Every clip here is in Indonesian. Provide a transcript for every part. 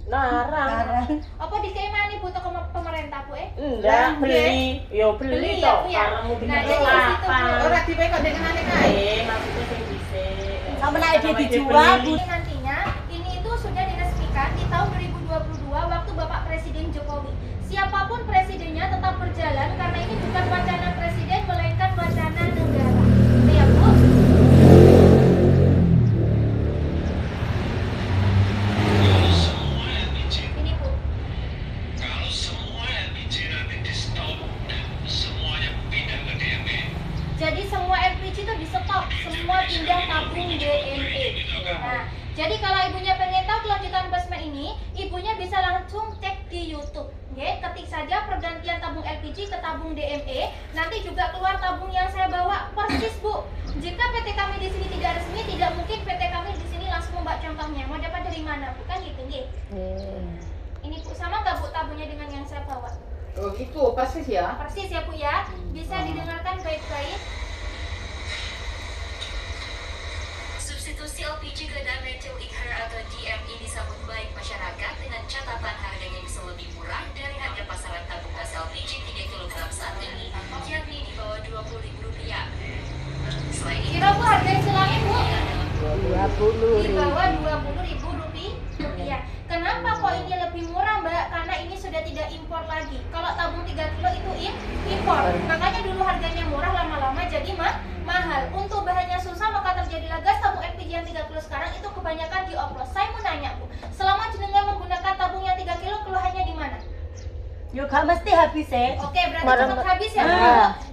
Larang. Apa dikemani Bu toko pemerintah Bu Enggak, beli. Yo beli ya, toh. Bu, ya? Kalau mau Nah, beli jadi di situ, Bu. Ora diwe kok dengenane kae. maksudnya sing dhisik. Sama naik dia dijual, Bu. Nantinya ini itu sudah diresmikan di tahun 2022 waktu Bapak Presiden Jokowi. Siapapun presidennya tetap berjalan karena ini bukan wacana presiden melainkan wacana negara. Ya Bu. Ini Bu. Kalau semua LPG nanti di stop, semuanya pindah ke DME. Jadi semua LPG itu di stop, semua pindah tabung DME. Nah, jadi kalau ibunya pengen tahu kelanjutan basement ini, ibunya bisa langsung cek di YouTube. Oke, ketik saja pergantian tabung LPG ke tabung DME. Nanti juga keluar tabung yang saya bawa persis Bu. Jika PT kami di sini tidak resmi, tidak mungkin PT kami di sini langsung membuat contohnya. Mau dapat dari mana Bu? Kan gitu, nggih. Ini Bu, sama nggak Bu tabungnya dengan yang saya bawa? Oh gitu, persis ya. Persis ya Bu ya. Bisa didengarkan baik-baik. Substitusi LPG ke dimethyl ether atau DME disambut baik masyarakat dengan catatan harganya bisa lebih murah dari harga pasaran tabung gas LPG 3 kg saat ini, yakni di bawah Rp20.000. Selain itu, Kira Bu harga istilahnya Bu? Di 20.000. bawah Rp20.000. Kenapa kok ini lebih murah Mbak? Karena ini sudah tidak impor lagi. Kalau tabung 3 kilo itu impor. Makanya dulu harganya murah, lama-lama jadi mahal. Untuk bahannya susah maka terjadilah gas tabung LPG yang 3 kilo sekarang itu kebanyakan dioplos. Saya mau nanya Bu, selama jenengan menggunakan tabung yang 3 kilo keluhannya di mana? Yuk, gak mesti habis ya. Oke, berarti cepat habis ya Bu.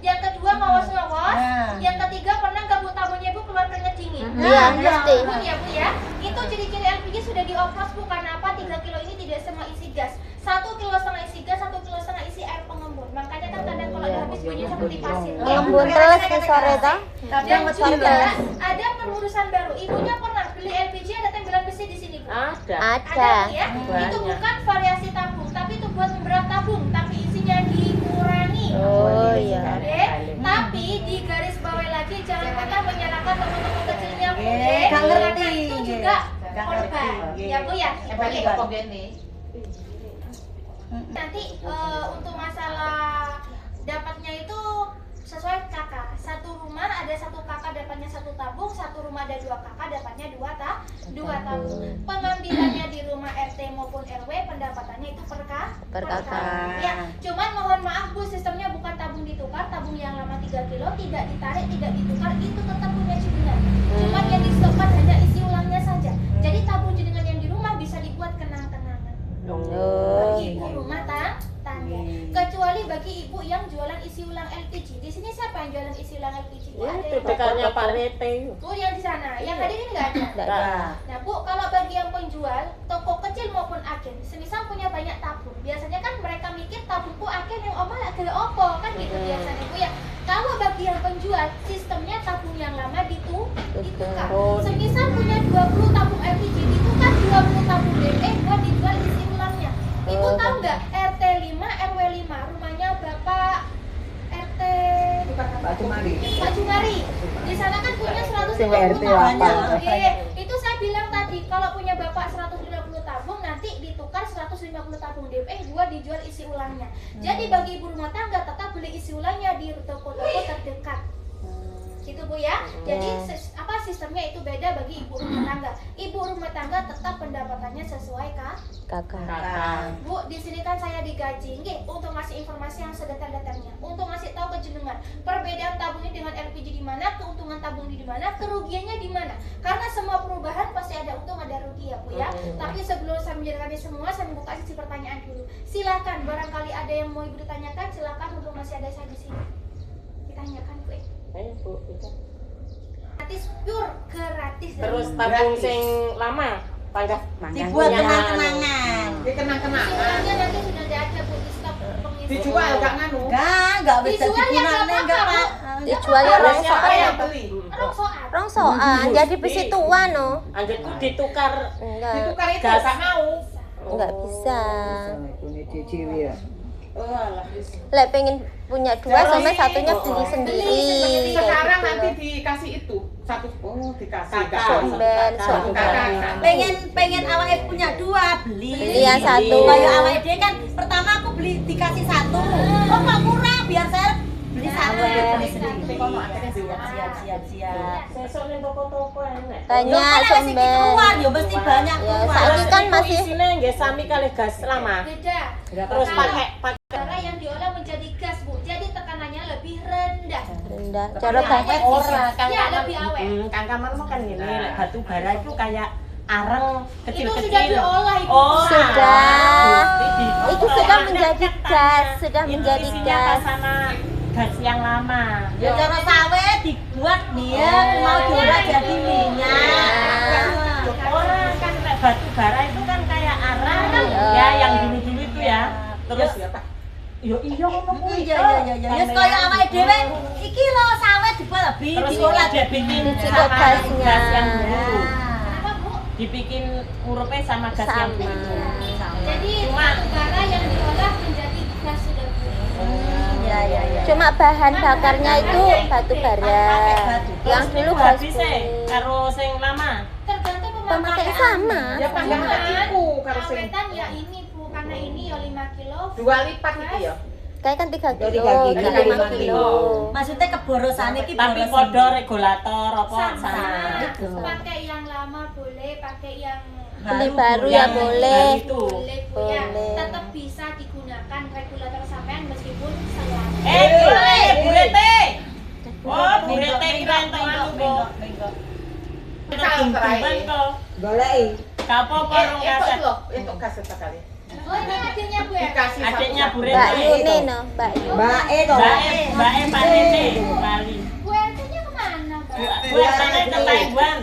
Yang kedua ngawas-ngawas. Yang ketiga pernah nggak Bu tabungnya Bu keluar keringat dingin? Iya, mesti. Bu ya Bu ya. Itu ciri-ciri LPG sudah dioplos Bu. Karena apa? 3 kilo ini tidak semua isi gas. 1,5 kilo isi gas, 1,5 kilo isi air pengembun. Makanya kan kadang kalau udah habis bunyi seperti pasir. Pengembun terus ke sore toh. Dan juga ada pengurusan baru. Ibunya pernah beli LPG ada tempelan besi di sini Bu. Ada Bu, ya. Itu bukan variasi tabung, tapi itu buat memberat tabung, tapi isinya dikurangi. Oh iya. Oke, tapi di garis bawah lagi jangan pernah menyalahkan teman-teman kecilnya Bu. Gak ngerti. Karena itu juga korban. Ya Bu ya. Bagi kok gini. Nanti untuk masalah dapatnya itu sesuai kakak. Satu rumah ada satu kakak dapatnya satu tabung, satu rumah ada 2 kakak dapatnya 2 tabung. Pengambilannya di rumah RT maupun RW pendapatannya itu per kakak. Ya, cuman mohon maaf Bu, sistemnya bukan tabung ditukar, tabung yang lama 3 kilo tidak ditarik, tidak ditukar, itu tetap punya jenengan. Cuman yang disetokan hanya isi ulangnya saja. Jadi tabung jenengan yang di rumah bisa dibuat kenang-kenangan. Bagi ibu rumah tangga, kecuali bagi ibu yang jualan isi ulang LPG. Di sini siapa yang jualan isi ulang LPG? Itu dekatnya Pak Rete. Bu yang di sana, yang hadir ini nggak ada. Nah Bu, kalau bagi yang penjual toko kecil maupun agen, semisal punya banyak tabung, biasanya kan mereka mikir tabungku agen yang omah lagi opo kan gitu biasanya Bu ya. Kalau bagi yang penjual, sistemnya tabung yang lama ditukar. Semisal punya 20 tabung LPG, ditukar 20 tabung DME buat dijual isi ulangnya. Ibu tahu nggak RT 5 RW 5 rumahnya Bapak RT Pak Jumari. Pak Jumari. Di sana kan punya 150 RT tabung. apa? Itu saya bilang tadi kalau punya Bapak 150 tabung nanti ditukar 150 tabung DME buat dijual isi ulangnya. Jadi bagi ibu rumah tangga tetap beli isi ulangnya di toko-toko terdekat. Gitu Bu ya. Jadi sistemnya itu beda bagi ibu rumah tangga. Ibu rumah tangga tetap pendapatannya sesuai Kakak. Bu, di sini kan saya digaji nggih untuk ngasih informasi yang sedetail-detailnya. Untuk ngasih tahu ke jenengan perbedaan tabung ini dengan LPG di mana, keuntungan tabung di mana, kerugiannya di mana. Karena semua perubahan pasti ada untung ada rugi ya Bu ya. Tapi sebelum saya menjelaskan semua, saya membuka sisi pertanyaan dulu. Silakan barangkali ada yang mau Ibu ditanyakan, silakan untuk masih ada saya di sini. Ditanyakan Bu. Ayo Bu, itu. Gratis, pure gratis. Terus tabung sing lama panggah Dibuat kenang-kenangan. Di kenang-kenangan. Isinya nanti sudah ada Bu di stop pengisian. Dijual gak nganu? Enggak bisa Dijual ya, digunakan nggak enggak apa-apa, Pak. Dijual ya Terus rong siapa soal. yang beli? Rongsoan. Rongsoan, jadi besi tua no. Anjirku ditukar Enggak, Ditukar itu gas. gak mau. enggak bisa. Oh alah. Lek pengen punya dua sama satunya beli sendiri. Sekarang kayak nanti gitu. dikasih itu dikasih Kakak. gak Ben, Kakak. Pengen awake punya 2 beli. Beli yang satu. Kayak awake dhewe kan pertama aku beli dikasih satu. Kok nggak murah? Biar saya beli satu beli sendiri. Kono akhirnya siap. Sesuk ning toko-toko enek. Tanya Sampai somben. keluar ya mesti banyak Ya, keluar. saiki kan Iku masih isine nggih sami kali gas lama. Beda. Terus pakai Cara yang diolah menjadi gas, Bu. Jadi tekanannya lebih rendah. rendah. Cara bahasa ora Kang Iya, Kamal. lebih awet. Kang Kamal mah kan gini, lek batu bara itu kayak areng Itu kecil-kecil. sudah diolah, Ibu. Oh, Sudah. Itu sudah Pokoknya menjadi ketan. gas, sudah Itu menjadi isinya gas. sama gas yang lama. Ya cara sawit dibuat dia mau diolah jadi minyak. Orang kan lek batu bara itu kan kayak arang Iya. ya yang dulu-dulu itu ya. Terus yo iya ngono kuwi. Iya. Ya kaya awake dhewe iki lho sawit dibuat lebih Terus diolah dia bikin Dicukup sama gasnya. gas yang dulu. Kenapa, Bu? Dibikin urupnya sama gas yang Sama. dulu. Jadi Cuma- batu bara yang diolah menjadi gas sudah, Bu. Ya. Cuma bahan bakarnya itu batu bara. Yang dulu gas habis karo sing lama. Tergantung pemakaian pemakaian. sama. Ya panggangan iku karo sing Awetan ya ini, Bu, karena ini ya 5 kilo. 2 lipat itu ya. Kayak kan 3 kilo, 3 kilo, 5 5 kilo. Maksudnya keborosane iki Tapi boros. podo regulator apa sama. Gitu. Pakai yang lama boleh, pakai yang Beli baru ya Yang boleh. baru itu. boleh, Bu, ya. Boleh. Tetap bisa digunakan regulator sampean meskipun selama. Burete. Oh, burete kira entuk anu kok. Tumben kok. Goleki. Kapo-po rong kaset. Itu kaset sekali. Oh, ini adiknya, Bu, ya? Dikasih satu. Adiknya burete. Mbak Yuni no, Mbak Yuni. Mbak to. Mbak Pak Nene Bali. Bu RT-nya kemana, Bu? Bu Tane ke Taiwan.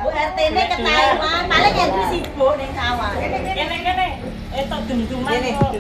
Bu RT ini ke Taiwan, paling yang sibuk ning sawah. Kene. Itu dum-duman Ini. kok.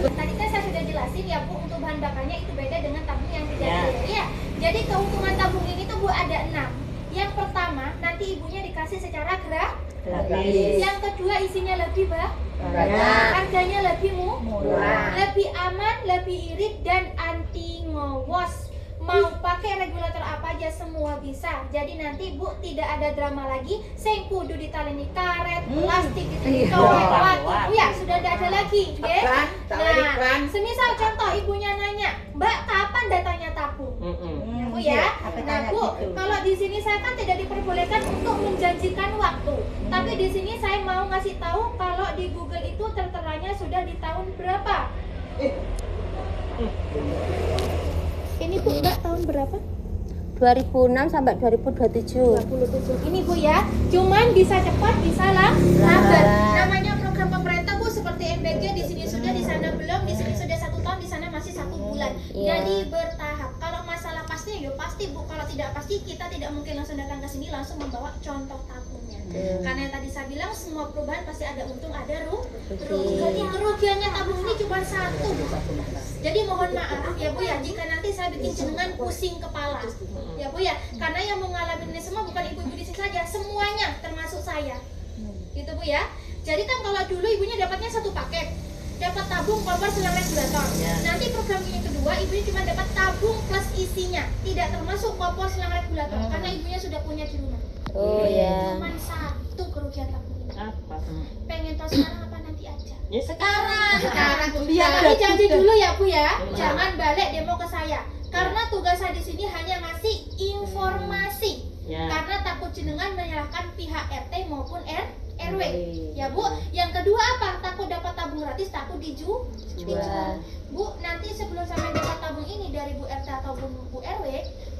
Tadi kan saya sudah jelasin ya, Bu, untuk bahan bakarnya itu beda dengan tabung yang tidak Ya. boleh. Iya. Jadi keuntungan tabung ini tuh, Bu, ada 6. Yang pertama, nanti ibunya dikasih secara gratis. Yang kedua, isinya lebih Banyak. harganya lebih Murah. lebih aman, lebih irit dan anti ngowos. Mau pakai regulator apa aja semua bisa. Jadi nanti, Bu, tidak ada drama lagi. Sing kudu ditaleni karet, plastik itu ditolak batu. Bu, ya sudah tidak ada lagi, nggih. Nah, semisal contoh ibunya nanya, "Mbak, kapan datanya tabung?" Bu, ya. Nah, Bu, kalau di sini saya kan tidak diperbolehkan untuk menjanjikan waktu. Tapi di sini saya mau ngasih tahu kalau di Google itu terteranya sudah di tahun berapa? Ini, Bu, Mbak, tahun berapa? 2006 sampai 2027. 27. Ini, Bu, ya. Cuman bisa cepat, bisa lambat. Namanya program pemerintah, Bu, seperti MBG di sini sudah, di sana belum, di sini sudah 1 tahun, di sana masih 1 bulan. Iya. Jadi bertahap. Kalau masalah pasti, ya pasti, Bu. Kalau tidak pasti, kita tidak mungkin langsung datang ke sini langsung membawa contoh tabungnya. Karena yang tadi saya bilang semua perubahan pasti ada untung, ada rugi. Jadi kerugiannya tabung ini cuma 1. Jadi mohon maaf ya, Bu, ya, jika nanti saya bikin jenengan pusing kepala. Ya, Bu, ya. Karena yang mengalami ini semua bukan ibu-ibu di sini saja, semuanya termasuk saya. Gitu, Bu, ya. Jadi kan kalau dulu ibunya dapatnya 1 paket. Dapat tabung kompor selang regulator. Nanti program yang kedua ibunya cuma dapat tabung plus isinya, tidak termasuk kompor selang regulator karena ibunya sudah punya di rumah. Oh ya. Cuman 1 kerugian tabung ini. Apa? Pengen tahu sekarang apa nanti aja? Ya sekarang. Sekarang Tapi janji dulu ya, Bu, ya. Jangan balik demo ke saya. Karena tugas saya di sini hanya ngasih informasi. Ya. Karena takut jenengan menyalahkan pihak RT maupun RW. Ya, Bu. Yang kedua apa? Takut dapat tabung gratis, takut dijual. Bu, nanti sebelum sampai dapat tabung ini dari Bu RT ataupun Bu RW,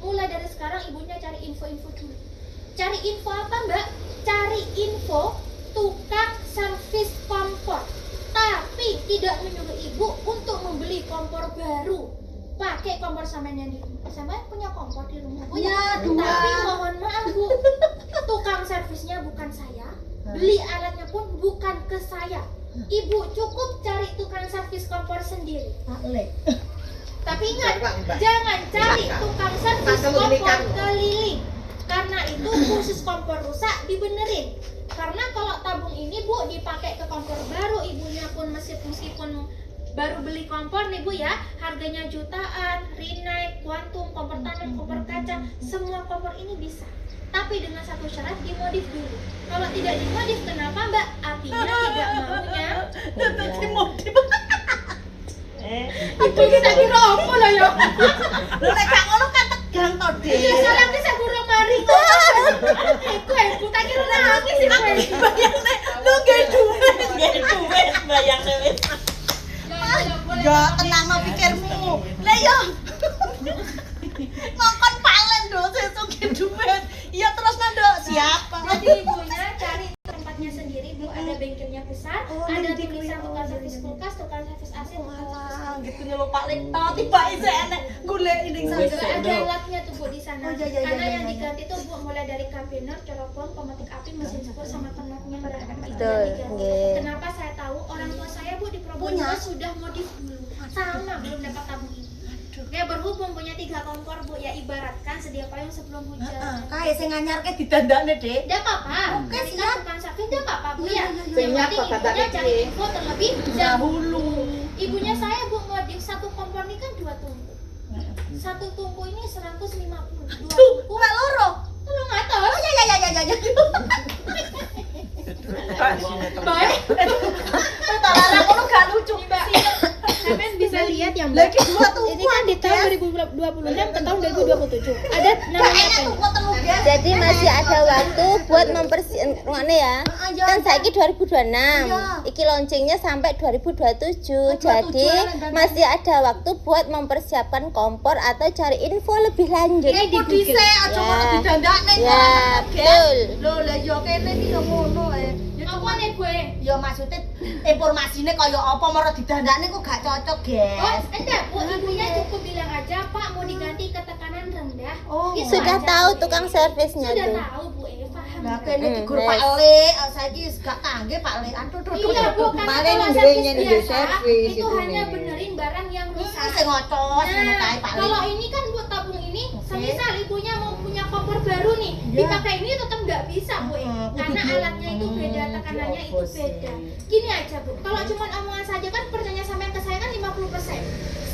mulai dari sekarang ibunya cari info-info dulu. Cari info apa, Mbak? Cari info tukang servis kompor. Tapi tidak menyuruh ibu untuk membeli kompor baru. Pakai kompor sampean yang di rumah. Sampean punya kompor di rumah, Bu? Punya 2. Tapi mohon maaf, Bu, tukang servisnya bukan saya. Beli alatnya pun bukan ke saya. Ibu cukup cari tukang servis kompor sendiri. Tapi ingat, jangan cari tukang servis kompor keliling. Karena itu khusus kompor rusak dibenerin. Karena kalau tabung ini, Bu, dipakai ke kompor baru, ibunya pun meskipun baru beli kompor nih, Bu, ya, harganya jutaan, Rinnai, Quantum, kompor tanam, kompor kaca, semua kompor ini bisa. Tapi dengan satu syarat, dimodif dulu. Kalau tidak dimodif, kenapa, Mbak? Apinya Aduh, kita kira apa lah ya? Lho nek gak ngono kan tegang to, Dik. Ya salah ki sak durung mari. Iku ibu tak kira nangis sih kowe. Bayangne lu gak duit. Nggih duit bayangne wis. Ya tenangno pikirmu. Lah yo. Ngongkon palen do sesuk ge duit. Iya terus nando siapa? Jadi ibunya cari tempatnya sendiri, Bu. Ada bengkelnya besar, ada tulisan tukang servis kulkas, tukang servis AC, tukang servis Wah, gitu nyeluk paling to tiba isi enek golek ini juga ada alatnya tuh Bu di sana. Oh, iya, Karena iya, yang iya. diganti tuh Bu mulai dari kabiner, corobong, pemetik api, mesin cukur sama penatnya itu Betul, yang diganti. nggih. Kenapa saya tahu? Orang tua saya Bu di Probolinggo Punya? sudah modif dulu, sama belum dapat tabung ini. Ya berhubung punya 3 kompor Bu, ya ibaratkan sedia payung sebelum hujan. kae sing anyarke didandakne, Dik. Tidak apa-apa. Oke, Jadi siap. kan tukang servis tidak apa-apa Bu ya. Siap, Yang penting kata ibunya Dadi. cari info terlebih dahulu. Dahulu. Ibunya saya Bu modif satu kompor ini kan 2 tungku. Satu tungku ini 150. 2 Tuh, tungku. gak loro. Lu nggak tahu? Oh ya. Baik. Talara kono gak lucu. Kalian bisa lihat ya Mbak. Lagi 2 tungku. Ini kan di tahun 2026 ke tahun 2027. Ada Gak namanya enak apa ini? tungku telu, Guys. Jadi masih ada waktu buat mempersiapkan ya. iya. Kan saiki 2026. Iya. Iki launchingnya sampai 2027. 27 Jadi dan- masih ada waktu buat mempersiapkan kompor atau cari info lebih lanjut. Ini di dhisik aja Ya. kok didandakne. Ya, betul. Lho, lah yo kene iki yo ngono ae. Apa nih gue? Ya maksudnya informasinya kaya apa marah didandakne kok gak cocok, Oh, Guys. enggak Bu, ibunya cukup bilang aja Pak mau diganti ke tekanan rendah. Oh, Gitu Sudah aja, tahu Bu. tukang servisnya Sudah tuh. tahu Bu, paham. Lah kene digur Wes. Pak Le, saiki gak kangge Pak Le. Aduh, Iya Bu, karena Paling kalau duenya servis di biasa servis itu itu hanya nih. benerin barang yang rusak. Sing ngocos ngono kae Nah, Pak Le. kalau ini kan buat tabung ini, Oke. semisal ibunya mau punya kompor baru nih, Iya. dipakai ini tetap nggak bisa Bu, karena alatnya itu beda, tekanannya itu beda. Gini aja Bu, kalau cuma omongan saja kan pertanyaan sampean ke saya kan 50%.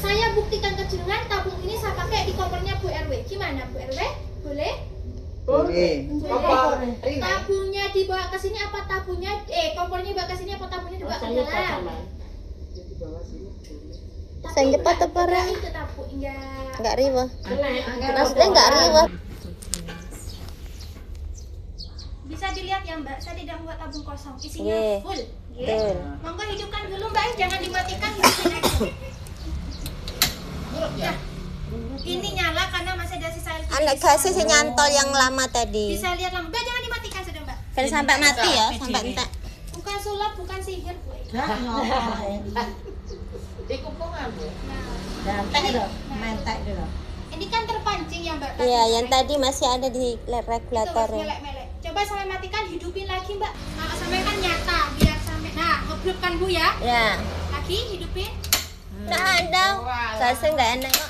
Saya buktikan ke jenengan tabung ini saya pakai di kompornya Bu RW. Gimana Bu RW? Boleh? Boleh. Kompor ini. Tabungnya dibawa ke sini apa tabungnya? Kompornya dibawa ke sini apa tabungnya dibawa ke dalam? Tapi Saya cepat enggak- apa, Ra? enggak itu tabung, enggak. Enggak riwah. Maksudnya enggak riwah. Bisa dilihat ya Mbak, saya tidak membuat tabung kosong, isinya Iya. full. Betul. Monggo hidupkan dulu Mbak, jangan dimatikan, hidupin aja. Ya. Ini nyala karena masih ada sisa LPG. Anak gasnya si nyantol yang lama tadi. Bisa lihat lampu, Mbak jangan dimatikan sudah Mbak. Dan sampai mati ya, sampai entek. Bukan sulap, bukan sihir Bu. Dikupungan Bu. Mentek lho, mentek lho. Ini kan terpancing ya Mbak. Iya, yang tadi masih ada di Itu regulatornya. melek-melek. Coba sampai matikan, hidupin lagi Mbak. Kalau sampai kan nyata, biar sampai. Nah, ngeblok kan Bu ya. Ya. Lagi hidupin. Enggak ada. Gasnya enggak enak kok.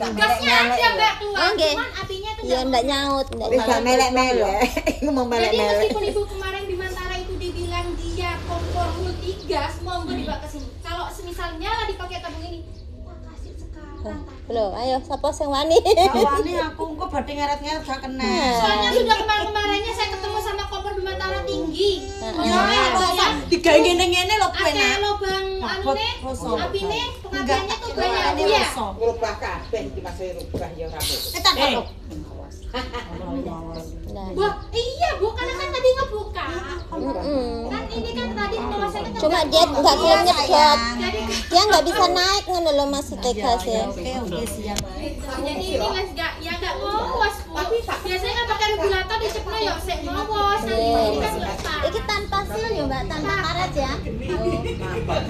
Gasnya ada Mbak tuh. Oh, nggih. Cuman apinya tuh Iya, enggak nyaut, enggak Wis gak nyaut. melek-melek. Ngomong Jadi melek-melek. meskipun ibu kemarin di Mantara itu dibilang dia kompor multigas, monggo dibawa ke sini. Kalau semisal nyala dipakai tabung ini, wah kasih sekarang. Loh, ayo sapa sing wani? Kawane aku engko badhe ngeret-ngeret gak kena. Soalnya sudah kemarin-kemarinnya saya ketemu sama kompor di Mantara tinggi. Ya, Kompornya kok banyak. digawe ngene-ngene lho Ada penak. lubang Takut anune, rosok. apine, pengapiannya tuh banyak ini Bu ya. rosok. Ngerubah kabeh iki Mas rubah ya ora boleh. Tak kok. Nah. Wah, iya Bu, karena kan tadi ngebuka. Mm-mm. Kan ini kan tadi tulisannya kan Cuma nggak dia buka. enggak kelem nyedot. Jadi Dia enggak bisa naik ngono lho maksudnya gasnya. Oke, siap. jadi ini mas nggak ngawas Bu. Biasanya kan pakai regulator dicepno ya sik ngawas. Ini kan lepas. Iki tanpa seal ya, Mbak, tanpa karet ya.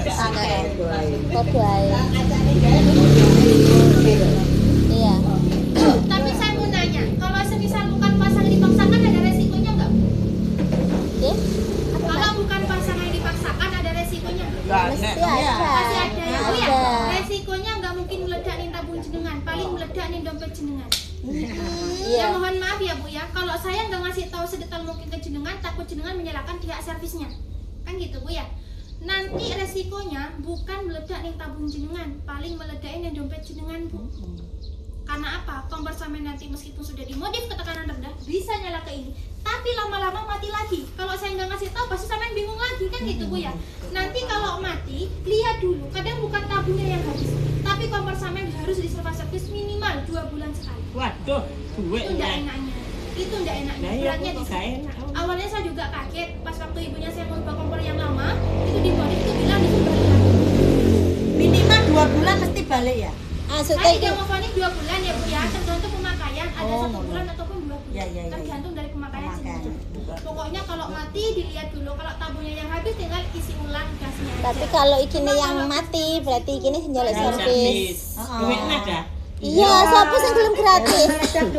Sangat doae. Podo ae. Iya. Tapi saya mau nanya, kalau semisal bukan pasangan dipaksakan ada resikonya nggak? Oke. Kalau bukan pasangan yang dipaksakan ada resikonya nggak? Mesti ada. Masih ada ya Bu ya? Ada. Resikonya nggak mungkin meledak nih tabung jenengan, paling meledak nih dompet jenengan. Iya. Ya mohon maaf ya Bu ya, kalau saya nggak ngasih tahu sedetail mungkin ke jenengan, takut jenengan menyalahkan pihak servisnya, kan gitu Bu ya. Nanti resikonya bukan meledak nih tabung jenengan, paling meledak nih dompet jenengan Bu. Karena apa? Kompor sampai nanti meskipun sudah dimodif ke tekanan rendah bisa nyala ke ini, tapi tapi lama-lama mati lagi. Kalau saya nggak ngasih tahu pasti sampean bingung lagi kan gitu Bu ya. Nanti kalau mati lihat dulu, kadang bukan tabungnya yang habis, tapi kompor sampean harus diservis minimal 2 bulan sekali. Waduh, duit Itu enggak enaknya. Itu enggak enaknya. Nah, iya, Beratnya kok di nggak situ. enak. Awalnya saya juga kaget pas waktu ibunya saya merubah kompor yang lama, itu di body itu bilang disuruh balik lagi. Minimal 2 bulan mesti balik ya. Maksudnya Saya itu tidak mau panik 2 bulan ya Bu ya, tergantung pemakaian. Ada Oh, 1 bulan ataupun 2 bulan. Ya, ya, ya, Tergantung dari pemakaian Pemakaian. sendiri. Pokoknya kalau mati dilihat dulu, kalau tabungnya yang habis tinggal isi ulang gasnya aja. tapi kalau ikine yang mati berarti ikine nyolek servis. Duit ada. Iya, sapa sing gelem gratis.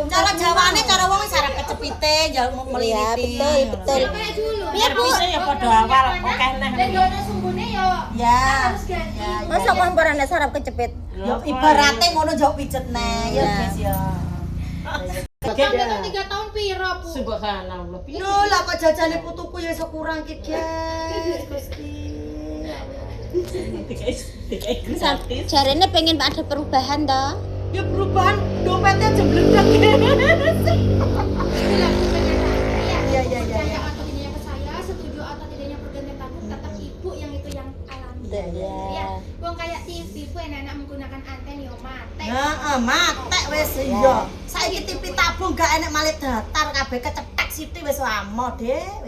Cara jawane cara wong wis arep kecepite, jauh Iya, meliti. betul, betul. Ya kayak dulu. Iya, Bu. Bisa ya pada awal oke neh. Dan dono sumbuhnya ya Ya. harus ganti. Ya, Masa komporan sarap kecepit. Yo ibarate ngono jauh pijet neh, ya Ya. guys ya. Sampai 3 tahun piro, Bu? Subhanallah. Yo lah kok jajane putuku ya iso kurang ki, guys. Gusti. Dikai gratis. Jarene pengen ada perubahan toh. Ya perubahan dompetnya jembledak. Itulah bukan Iya, iya, iya, Percaya iya. atau tidaknya ke saya, setuju atau tidaknya pergantian tabung, tetap ibu yang itu yang alami. Iya. Ya, wong kayak TV, Bu enak-enak menggunakan anten yo mate. Heeh, matek wis iya. Saiki TV tabung gak enek malih datar kabeh kecetek sithik wis amo, Dek.